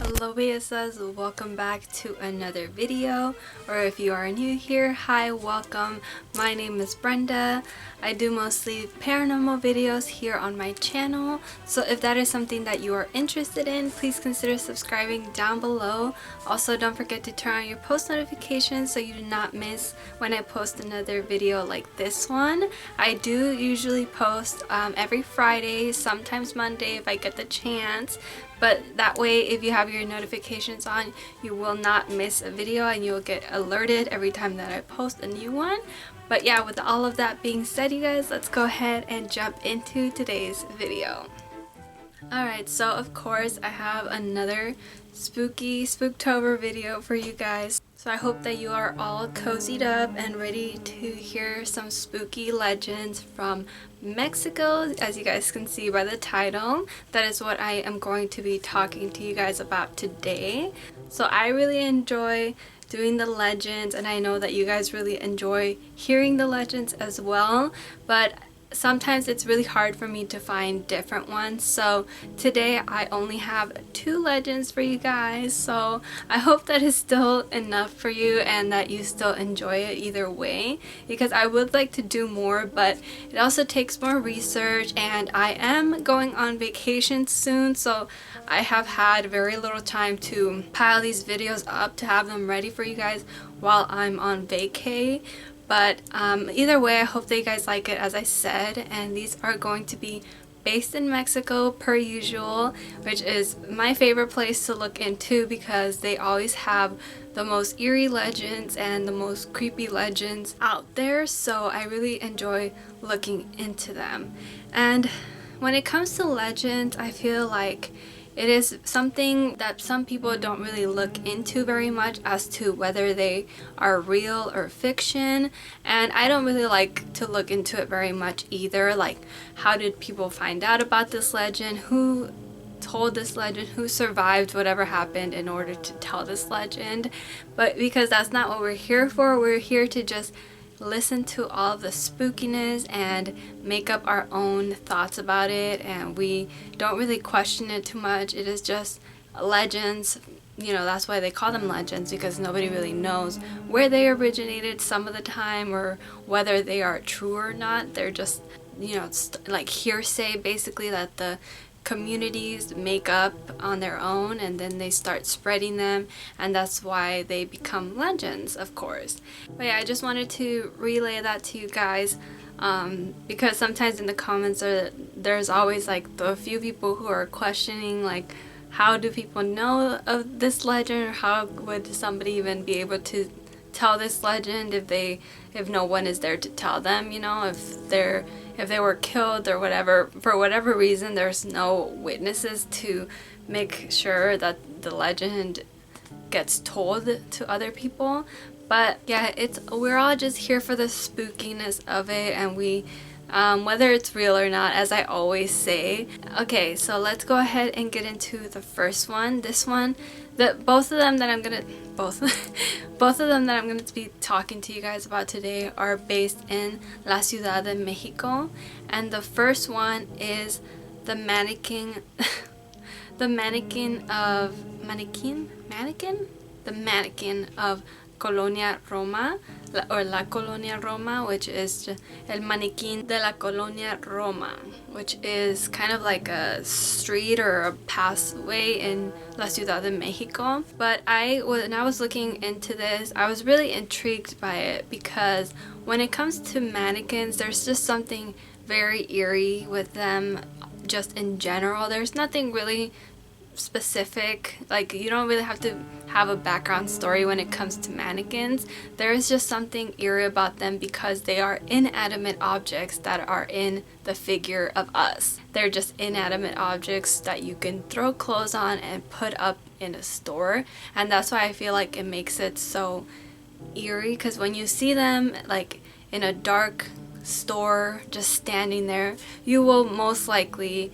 Hello bellezas, welcome back to another video, or if you are new here, hi, welcome. My name is Brenda. I do mostly paranormal videos here on my channel, so if that is something that you are interested in, please consider subscribing down below. Also, don't forget to turn on your post notifications so you do not miss when I post another video like this one. I do usually post every Friday, sometimes Monday if I get the chance. But that way, if you have your notifications on, you will not miss a video and you'll get alerted every time that I post a new one. But yeah, with all of that being said, you guys, let's go ahead and jump into today's video. Alright, so of course I have another spooky Spooktober video for you guys. So I hope that you are all cozied up and ready to hear some spooky legends from Mexico. As you guys can see by the title, that is what I am going to be talking to you guys about today. So I really enjoy doing the legends, and I know that you guys really enjoy hearing the legends as well, but sometimes it's really hard for me to find different ones. So today I only have 2 legends for you guys, so I hope that is still enough for you and that you still enjoy it either way, because I would like to do more, but it also takes more research, and I am going on vacation soon, so I have had very little time to pile these videos up to have them ready for you guys while I'm on vacay. But either way, I hope that you guys like it, as I said, and these are going to be based in Mexico per usual, which is my favorite place to look into because they always have the most eerie legends and the most creepy legends out there, so I really enjoy looking into them. And when it comes to legends, I feel like it is something that some people don't really look into very much as to whether they are real or fiction, and I don't really like to look into it very much either. Like, how did people find out about this legend? Who told this legend? Who survived whatever happened in order to tell this legend? But because that's not what we're here for, we're here to just listen to all the spookiness and make up our own thoughts about it, and we don't really question it too much. It is just legends, you know. That's why they call them legends, because nobody really knows where they originated some of the time or whether they are true or not. They're just, you know, like hearsay basically that the communities make up on their own, and then they start spreading them, and that's why they become legends, of course. But yeah, I just wanted to relay that to you guys, because sometimes in the comments there's always like the few people who are questioning, like, how do people know of this legend, or how would somebody even be able to tell this legend if no one is there to tell them, you know, if they were killed or whatever, for whatever reason, there's no witnesses to make sure that the legend gets told to other people. But yeah, we're all just here for the spookiness of it, and we whether it's real or not, as I always say. Okay, so let's go ahead and get into the first one. This one, both of them that I'm gonna be talking to you guys about today are based in La Ciudad de Mexico, and the first one is the mannequin of Colonia Roma, or La Colonia Roma, which is El Maniquín de la Colonia Roma, which is kind of like a street or a passway in La Ciudad de Mexico. But when I was looking into this, I was really intrigued by it, because when it comes to mannequins, there's just something very eerie with them just in general. There's nothing really specific, like, you don't really have to have a background story when it comes to mannequins. There is just something eerie about them because they are inanimate objects that are in the figure of us. They're just inanimate objects that you can throw clothes on and put up in a store, and that's why I feel like it makes it so eerie, because when you see them like in a dark store just standing there, you will most likely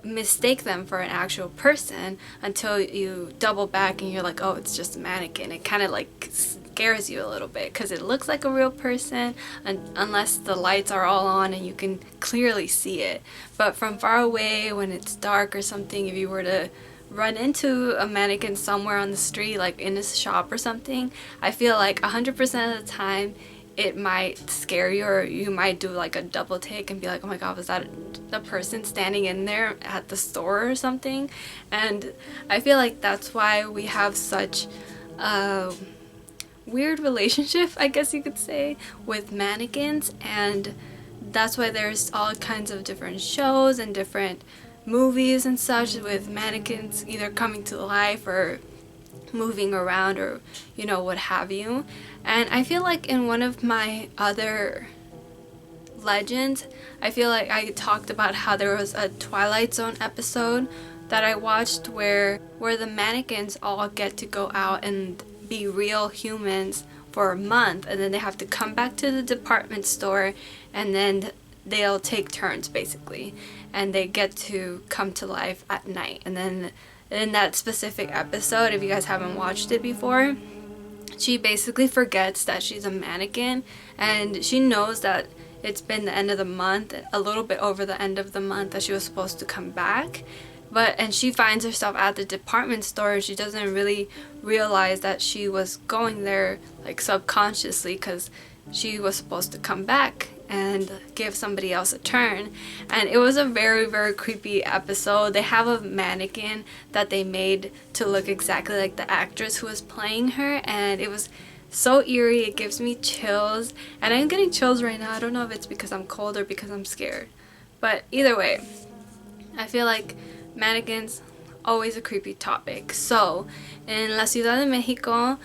mistake them for an actual person until you double back and you're like, oh, it's just a mannequin. It kind of like scares you a little bit because it looks like a real person, unless the lights are all on and you can clearly see it. But from far away, when it's dark or something, if you were to run into a mannequin somewhere on the street, like in a shop or something, I feel like 100% of the time it might scare you, or you might do like a double take and be like, oh my god, was that the person standing in there at the store or something? And I feel like that's why we have such a weird relationship, I guess you could say, with mannequins. And that's why there's all kinds of different shows and different movies and such with mannequins either coming to life or moving around, or you know, what have you. And I feel like in one of my other legends, I feel like I talked about how there was a Twilight Zone episode that I watched where the mannequins all get to go out and be real humans for a month, and then they have to come back to the department store, and then they'll take turns basically, and they get to come to life at night. And then in that specific episode, if you guys haven't watched it before, she basically forgets that she's a mannequin, and she knows that it's been the end of the month, a little bit over the end of the month, that she was supposed to come back. And she finds herself at the department store, and she doesn't really realize that she was going there like subconsciously, because she was supposed to come back and give somebody else a turn. And it was a very, very creepy episode. They have a mannequin that they made to look exactly like the actress who was playing her, and it was so eerie. It gives me chills, and I'm getting chills right now. I don't know if it's because I'm cold or because I'm scared, but either way, I feel like mannequins, always a creepy topic. So in La Ciudad de Mexico,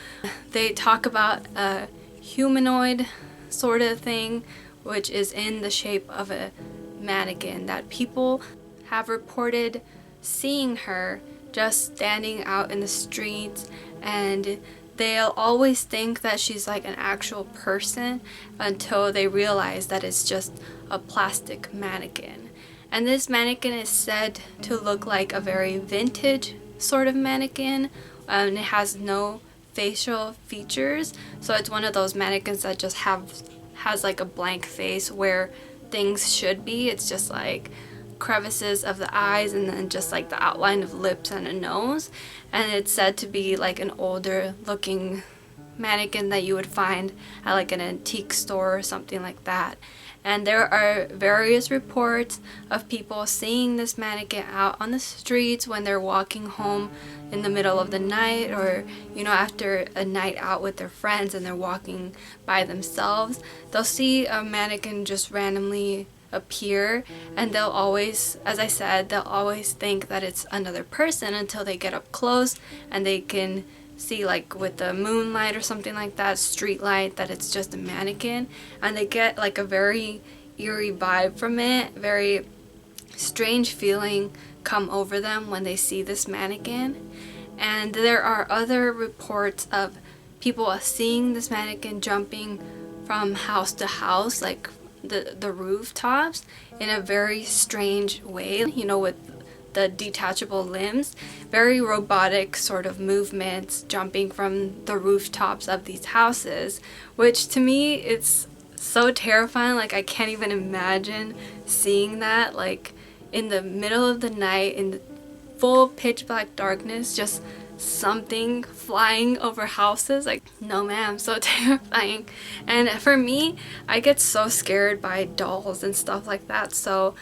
they talk about a humanoid sort of thing, which is in the shape of a mannequin, that people have reported seeing her just standing out in the streets, and they'll always think that she's like an actual person until they realize that it's just a plastic mannequin. And this mannequin is said to look like a very vintage sort of mannequin, and it has no facial features. So it's one of those mannequins that just has like a blank face where things should be. It's just like crevices of the eyes, and then just like the outline of lips and a nose. And it's said to be like an older looking mannequin that you would find at like an antique store or something like that. And there are various reports of people seeing this mannequin out on the streets when they're walking home in the middle of the night, or you know, after a night out with their friends and they're walking by themselves. They'll see a mannequin just randomly appear, and they'll always, as I said, they'll always think that it's another person until they get up close and they can see, like with the moonlight or something like that, street light, that it's just a mannequin, and they get like a very eerie vibe from it, very strange feeling come over them when they see this mannequin. And there are other reports of people seeing this mannequin jumping from house to house, like the rooftops, in a very strange way, you know, with the detachable limbs, very robotic sort of movements, jumping from the rooftops of these houses, which to me, it's so terrifying. Like, I can't even imagine seeing that, like in the middle of the night, in the full pitch black darkness, just something flying over houses. Like, no ma'am, so terrifying. And for me, I get so scared by dolls and stuff like that. So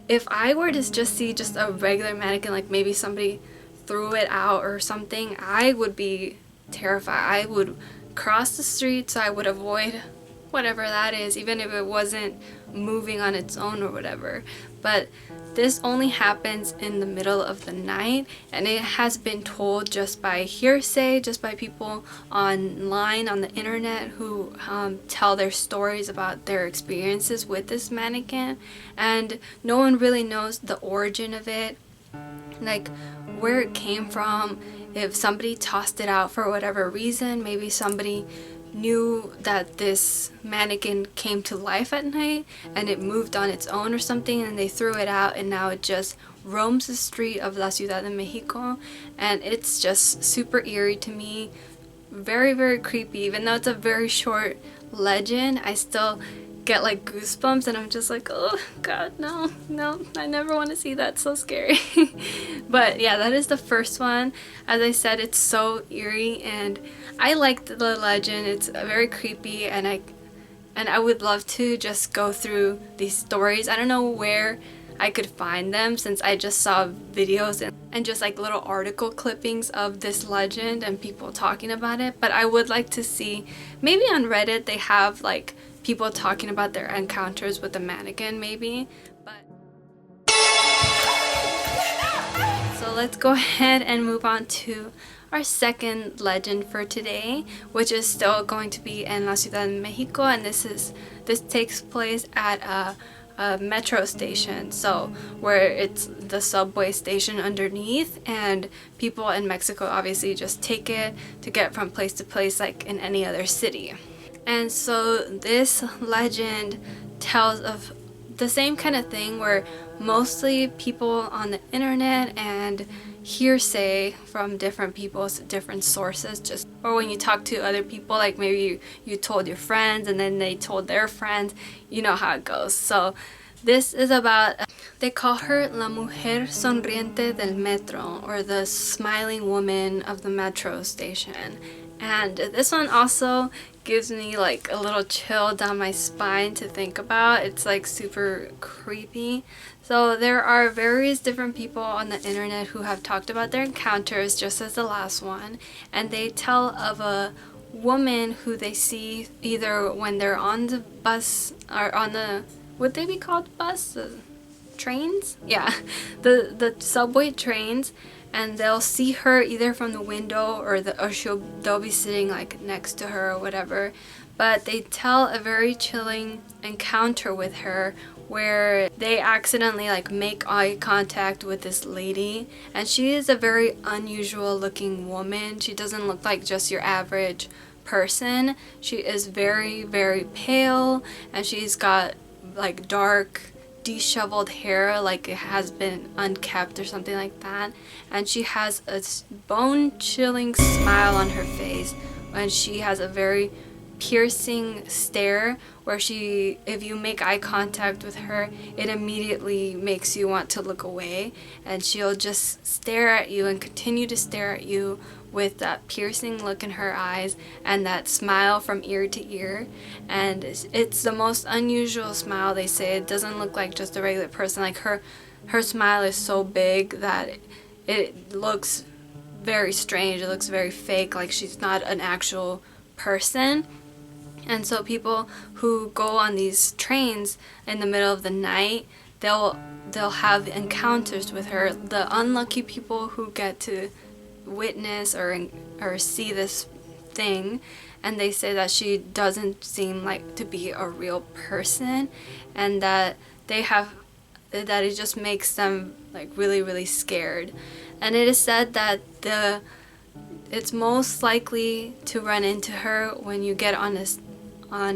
if I were to just see just a regular mannequin, like maybe somebody threw it out or something, I would be terrified. I would cross the street, so I would avoid whatever that is, even if it wasn't moving on its own or whatever. But this only happens in the middle of the night, and it has been told just by hearsay, just by people online on the internet who tell their stories about their experiences with this mannequin. And no one really knows the origin of it, like where it came from, if somebody tossed it out for whatever reason. Maybe somebody knew that this mannequin came to life at night and it moved on its own or something, and they threw it out, and now it just roams the street of La Ciudad de Mexico. And it's just super eerie to me, very, very creepy. Even though it's a very short legend, I still get like goosebumps, and I'm just like, oh god, no, I never want to see that. So scary. But yeah, that is the first one. As I said, it's so eerie, and I liked the legend. It's very creepy, and I would love to just go through these stories. I don't know where I could find them, since I just saw videos and just like little article clippings of this legend and people talking about it. But I would like to see, maybe on Reddit they have like people talking about their encounters with the mannequin, maybe. But so let's go ahead and move on to our second legend for today, which is still going to be in La Ciudad de Mexico, and this takes place at a metro station, so where it's the subway station underneath, and people in Mexico obviously just take it to get from place to place like in any other city. And so this legend tells of the same kind of thing, where mostly people on the internet and hearsay from different people, different sources, just, or when you talk to other people, like maybe you told your friends and then they told their friends, you know how it goes. So this is about, they call her La Mujer Sonriente del Metro, or the smiling woman of the metro station. And this one also gives me like a little chill down my spine to think about. It's like super creepy. So there are various different people on the internet who have talked about their encounters, just as the last one, and they tell of a woman who they see either when they're on the bus or on the, would they be called bus? The trains? Yeah, the subway trains, and they'll see her either from the window or they'll be sitting like next to her or whatever. But they tell a very chilling encounter with her where they accidentally like make eye contact with this lady, and she is a very unusual looking woman. She doesn't look like just your average person. She is very, very pale, and she's got like dark disheveled hair, like it has been unkept or something like that, and she has a bone-chilling smile on her face, and she has a very piercing stare where she, if you make eye contact with her, it immediately makes you want to look away, and she'll just stare at you and continue to stare at you with that piercing look in her eyes and that smile from ear to ear. And it's the most unusual smile. They say it doesn't look like just a regular person. Like her smile is so big that it looks very strange. It looks very fake, like she's not an actual person. And so people who go on these trains in the middle of the night, they'll have encounters with her. The unlucky people who get to witness or see this thing, and they say that she doesn't seem like to be a real person, and that it just makes them like really, really scared. And it is said that it's most likely to run into her when you get on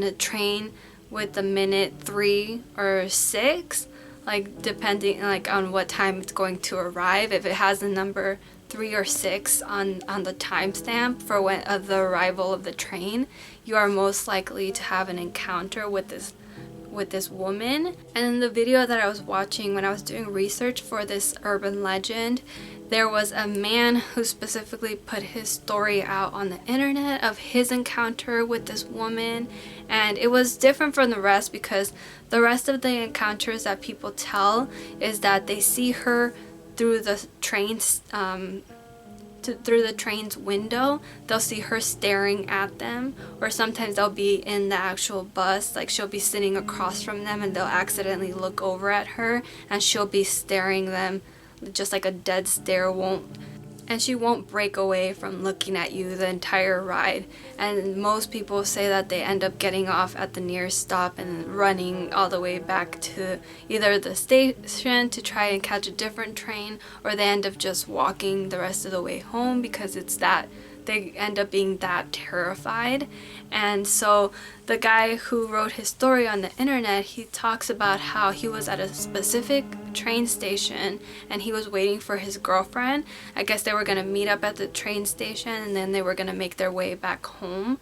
a train with the minute 3 or 6, like depending like on what time it's going to arrive. If it has the number 3 or 6 on the timestamp for when of the arrival of the train, you are most likely to have an encounter with this woman. And in the video that I was watching when I was doing research for this urban legend, there was a man who specifically put his story out on the internet of his encounter with this woman, and it was different from the rest because the rest of the encounters that people tell is that they see her through the trains, through the train's window. They'll see her staring at them, or sometimes they'll be in the actual bus, like she'll be sitting across from them and they'll accidentally look over at her and she'll be staring them just like a dead stare, and she won't break away from looking at you the entire ride. And most people say that they end up getting off at the nearest stop and running all the way back to either the station to try and catch a different train, or they end up just walking the rest of the way home because they end up being that terrified. And so the guy who wrote his story on the internet, he talks about how he was at a specific train station and he was waiting for his girlfriend. I guess they were going to meet up at the train station and then they were going to make their way back home.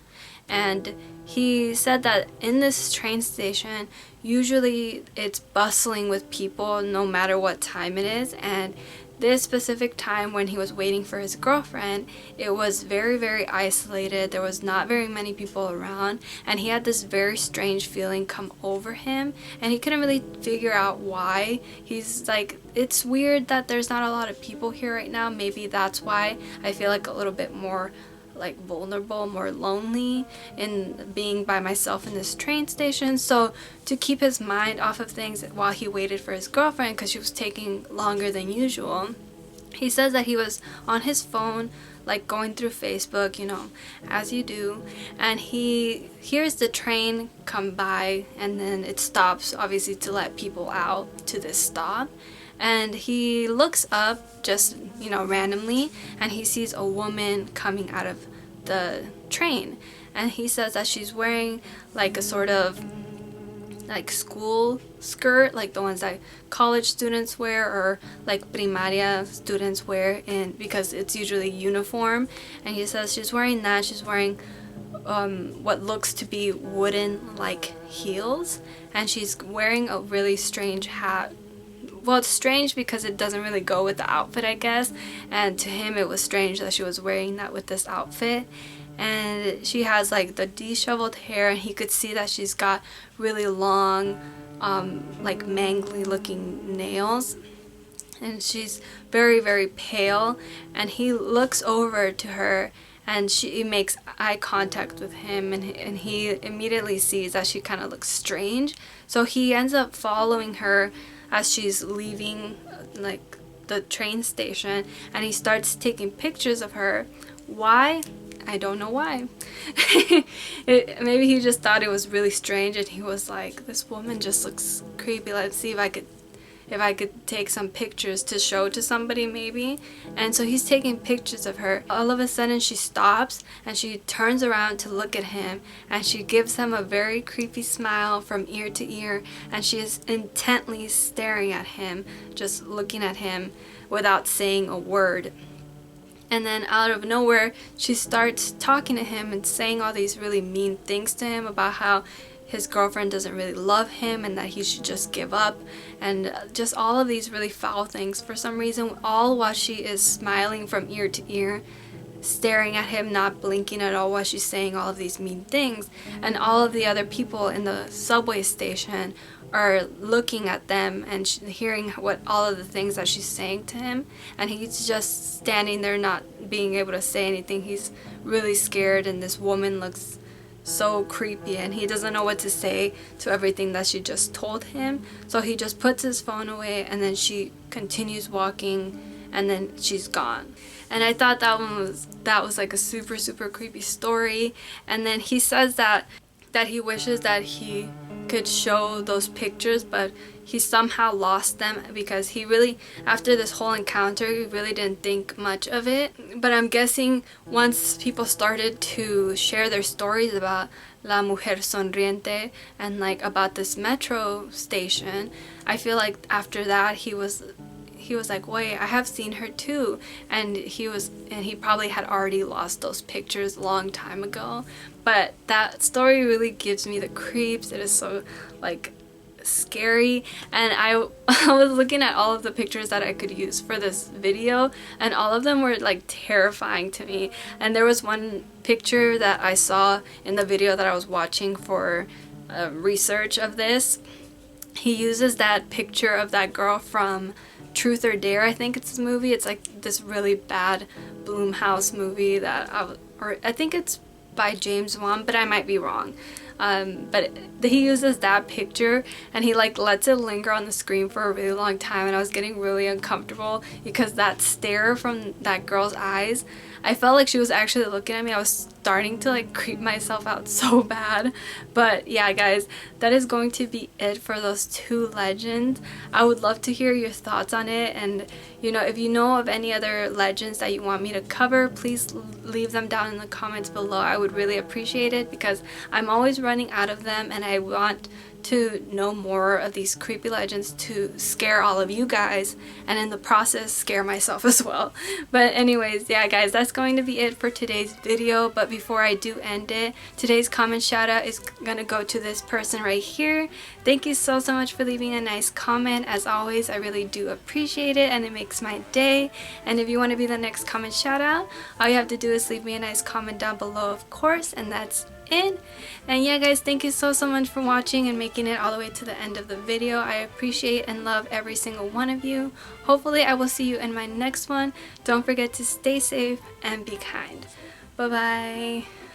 And he said that in this train station, usually it's bustling with people no matter what time it is, and this specific time when he was waiting for his girlfriend, it was very, very isolated. There was not very many people around, and he had this very strange feeling come over him, and he couldn't really figure out why. He's like, it's weird that there's not a lot of people here right now. Maybe that's why I feel like a little bit more like vulnerable, more lonely in being by myself in this train station. So to keep his mind off of things while he waited for his girlfriend, because she was taking longer than usual, he says that he was on his phone, like going through Facebook, you know, as you do, and he hears the train come by, and then it stops, obviously to let people out to this stop. And he looks up just, you know, randomly, and he sees a woman coming out of the train. And he says that she's wearing like a sort of like school skirt, like the ones that college students wear or like primaria students wear, because it's usually uniform. And he says she's wearing that. She's wearing what looks to be wooden like heels, and she's wearing a really strange hat. Well, it's strange because it doesn't really go with the outfit, I guess, and to him it was strange that she was wearing that with this outfit. And she has like the disheveled hair, and he could see that she's got really long like mangly looking nails, and she's very, very pale. And he looks over to her, and she makes eye contact with him, and he immediately sees that she kind of looks strange. So he ends up following her as she's leaving like the train station, and he starts taking pictures of her. Why? I don't know why. Maybe he just thought it was really strange, and he was like, this woman just looks creepy. Let's see if I could take some pictures to show to somebody, maybe. And so he's taking pictures of her. All of a sudden she stops, and she turns around to look at him, and she gives him a very creepy smile from ear to ear, and she is intently staring at him, just looking at him without saying a word. And then out of nowhere, she starts talking to him and saying all these really mean things to him about how his girlfriend doesn't really love him and that he should just give up, and just all of these really foul things for some reason, all while she is smiling from ear to ear, staring at him, not blinking at all while she's saying all of these mean things. And all of the other people in the subway station are looking at them and hearing what all of the things that she's saying to him, and he's just standing there not being able to say anything. He's really scared, and this woman looks so creepy, and he doesn't know what to say to everything that she just told him. So he just puts his phone away, and then she continues walking, and then she's gone. And I thought that was like a super, super creepy story. And then he says that he wishes that he could show those pictures, but he somehow lost them, because he really, after this whole encounter, he really didn't think much of it. But I'm guessing once people started to share their stories about La Mujer Sonriente and like about this metro station, I feel like after that he was like, wait, I have seen her too. And he probably had already lost those pictures a long time ago. But that story really gives me the creeps. It is so like scary, and I was looking at all of the pictures that I could use for this video, and all of them were like terrifying to me. And there was one picture that I saw in the video that I was watching for research of this. He uses that picture of that girl from Truth or Dare, I think it's a movie. It's like this really bad Blumhouse movie that I think it's by James Wan, but I might be wrong. But he uses that picture, and he like lets it linger on the screen for a really long time, and I was getting really uncomfortable because that stare from that girl's eyes, I felt like she was actually looking at me. I was starting to like creep myself out so bad. But yeah, guys, that is going to be it for those two legends. I would love to hear your thoughts on it, and you know, if you know of any other legends that you want me to cover, please leave them down in the comments below. I would really appreciate it, because I'm always running out of them, and I want to know more of these creepy legends to scare all of you guys, and in the process scare myself as well. But anyways, yeah guys, that's going to be it for today's video. But before I do end it, today's comment shout out is gonna go to this person right here. Thank you so much for leaving a nice comment. As always, I really do appreciate it and it makes my day. And if you want to be the next comment shout out, all you have to do is leave me a nice comment down below, of course, and that's it. And yeah guys, thank you so much for watching and making it all the way to the end of the video. I appreciate and love every single one of you. Hopefully I will see you in my next one. Don't forget to stay safe and be kind. Bye bye.